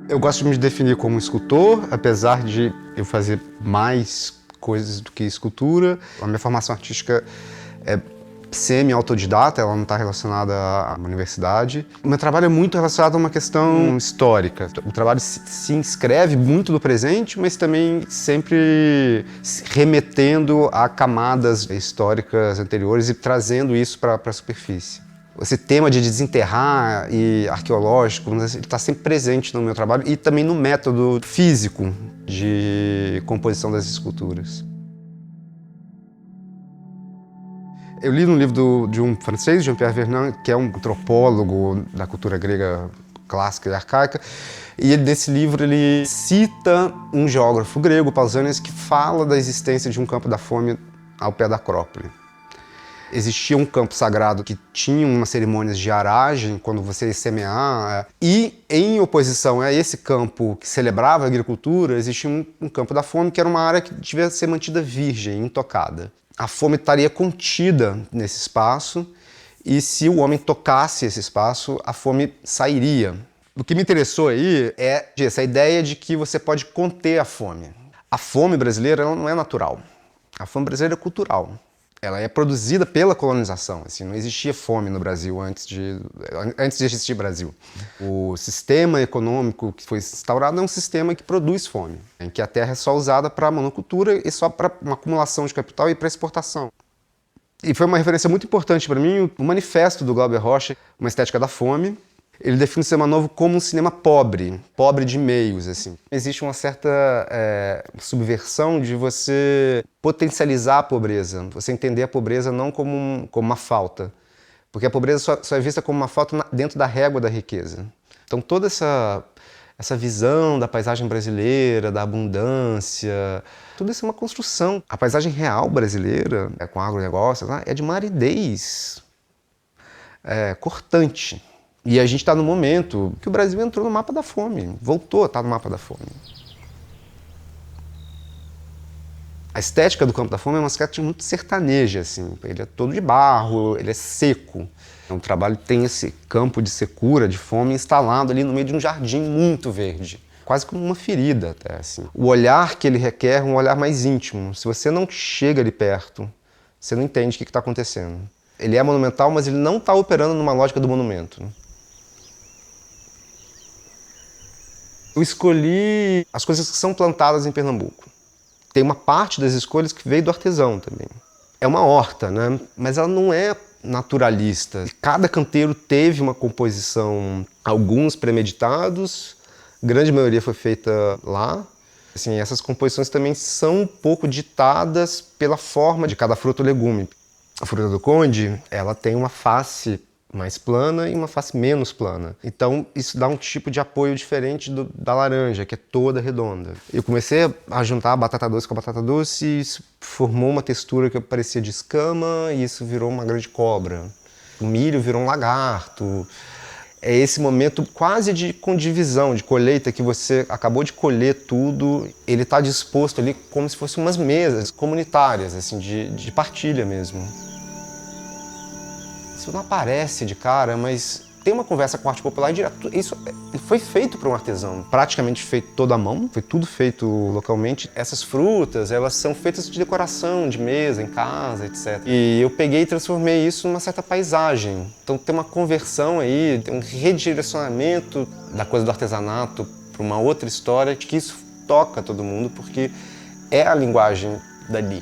Eu gosto de me definir como escultor, apesar de eu fazer mais coisas do que escultura. A minha formação artística é semi-autodidata, ela não está relacionada à universidade. O meu trabalho é muito relacionado a uma questão histórica. O trabalho se inscreve muito no presente, mas também sempre remetendo a camadas históricas anteriores e trazendo isso para a superfície. Esse tema de desenterrar e arqueológico, ele está sempre presente no meu trabalho e também no método físico de composição das esculturas. Eu li no livro de um francês, Jean-Pierre Vernant, que é um antropólogo da cultura grega clássica e arcaica, e nesse livro ele cita um geógrafo grego, Pausanias, que fala da existência de um campo da fome ao pé da Acrópole. Existia um campo sagrado que tinha umas cerimônias de aragem, quando você ia semear, e em oposição a esse campo que celebrava a agricultura, existia um campo da fome, que era uma área que devia ser mantida virgem, intocada. A fome estaria contida nesse espaço, e se o homem tocasse esse espaço, a fome sairia. O que me interessou aí é essa ideia de que você pode conter a fome. A fome brasileira ela não é natural, a fome brasileira é cultural. Ela é produzida pela colonização, assim, não existia fome no Brasil antes de existir Brasil. O sistema econômico que foi instaurado é um sistema que produz fome, em que a terra é só usada para monocultura e só para uma acumulação de capital e para exportação. E foi uma referência muito importante para mim o manifesto do Glauber Rocha, Uma Estética da Fome. Ele define o cinema novo como um cinema pobre de meios, assim. Existe uma certa subversão de você potencializar a pobreza, você entender a pobreza não como uma falta, porque a pobreza só é vista como uma falta dentro da régua da riqueza. Então toda essa visão da paisagem brasileira, da abundância, tudo isso é uma construção. A paisagem real brasileira, com agronegócio, é de uma aridez cortante. E a gente está no momento que o Brasil entrou no mapa da fome, voltou a estar no mapa da fome. A estética do campo da fome é uma estética muito sertaneja, assim. Ele é todo de barro, ele é seco. O trabalho tem esse campo de secura, de fome, instalado ali no meio de um jardim muito verde. Quase como uma ferida, até, assim. O olhar que ele requer é um olhar mais íntimo. Se você não chega ali perto, você não entende o que está acontecendo. Ele é monumental, mas ele não está operando numa lógica do monumento. Eu escolhi as coisas que são plantadas em Pernambuco. Tem uma parte das escolhas que veio do artesão também. É uma horta, né? Mas ela não é naturalista. Cada canteiro teve uma composição, alguns premeditados, grande maioria foi feita lá. Assim, essas composições também são um pouco ditadas pela forma de cada fruta ou legume. A fruta do conde, ela tem uma face mais plana e uma face menos plana. Então isso dá um tipo de apoio diferente da laranja, que é toda redonda. Eu comecei a juntar a batata doce com a batata doce e isso formou uma textura que parecia de escama e isso virou uma grande cobra. O milho virou um lagarto. É esse momento quase de condivisão, de colheita, que você acabou de colher tudo, ele está disposto ali como se fossem umas mesas comunitárias, assim, de partilha mesmo. Isso não aparece de cara, mas tem uma conversa com a arte popular direto. Isso foi feito por um artesão, praticamente feito toda à mão, foi tudo feito localmente. Essas frutas, elas são feitas de decoração, de mesa, em casa, etc. E eu peguei e transformei isso numa certa paisagem. Então tem uma conversão aí, tem um redirecionamento da coisa do artesanato para uma outra história, que isso toca todo mundo, porque é a linguagem dali.